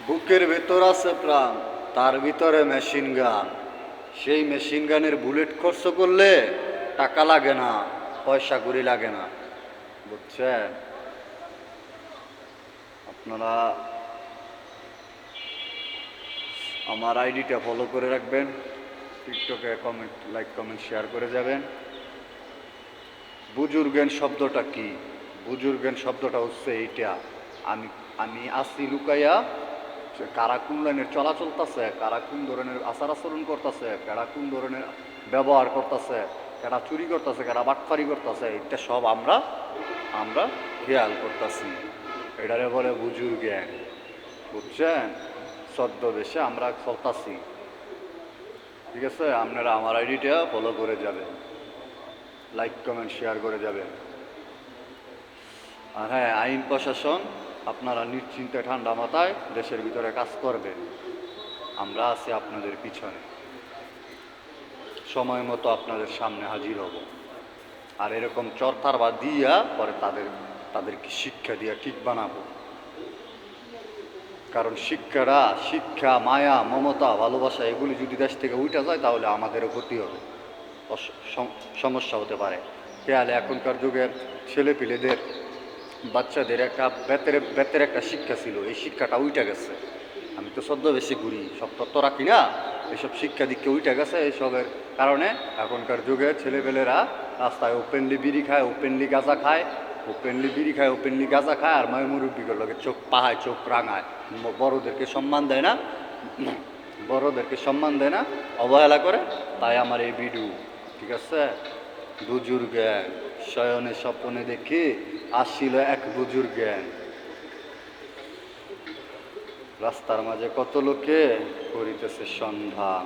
বুকের ভেতর আছে প্রাণ, তার ভিতরে মেশিন গান। সেই মেশিন গানের বুলেট খরচ করলে টাকা লাগে না, পয়সা কড়ি লাগে না, বুঝছেন? আপনারা আমার আইডিটা ফলো করে রাখবেন, টিকটকে কমেন্ট, লাইক, কমেন্ট, শেয়ার করে যাবেন। বুজুর্গেন শব্দটা কি? বুজুর্গেন শব্দটা হচ্ছে এইটা, আমি আমি আসি লুকাইয়া, কারা কোন লাইনের চলা চলতেছে, কারা কোন ধরনের আচার আচরণ করতেছে, কারা কোন ধরনের ব্যবহার করতেছে, কারা চুরি করতেছে, কারা বাটফারি করতেছে, এটা সব আমরা আমরা খেয়াল করতেছি। এটারে বলে বুজুর জ্ঞান, বুঝছেন? ছদ্মবেশে আমরা চলতাছি। ঠিক আছে, আপনারা আমার আইডিটা ফলো করে যাবেন, লাইক, কমেন্ট, শেয়ার করে যাবেন। আর হ্যাঁ, আইন প্রশাসন আপনারা নিশ্চিন্তে ঠান্ডা মাথায় দেশের ভিতরে কাজ করবেন, আমরা আছি আপনাদের পিছনে, সময় মতো আপনাদের সামনে হাজির হব। আর এরকম চরতার বা দিয়া পরে তাদেরকে শিক্ষা দিয়া ঠিক বানাবো। কারণ শিক্ষা, মায়া, মমতা, ভালোবাসা এগুলি যদি দেশ থেকে উঠে যায় তাহলে আমাদেরও ক্ষতি হবে, সমস্যা হতে পারে। খেয়ালে এখনকার যুগে ছেলেপিলেদের, বাচ্চাদের একটা বেতের একটা শিক্ষা ছিল, এই শিক্ষাটা উইটা গেছে। আমি তো বেশি ঘুরি, সব তত্ত্ব রাখি না, এসব শিক্ষা দীক্ষা উইটা গেছে। এইসবের কারণে এখনকার যুগে ছেলেপেলেরা রাস্তায় ওপেনলি বিড়ি খায়, ওপেনলি গাঁজা খায়, ওপেনলি গাঁজা খায়, আর মায়ের মুরব্বীগুলোর লোকের চোখ পাহায়, চোখ রাঙায়, বড়োদেরকে সম্মান দেয় না, অবহেলা করে। তাই আমার এই ভিডিও, ঠিক আছে? বুজুর্গেন শয়নে স্বপনে দেখি আসিল এক বুজুর্গেন, রাস্তার মাঝে কত লোকে করিতেছে সন্ধান।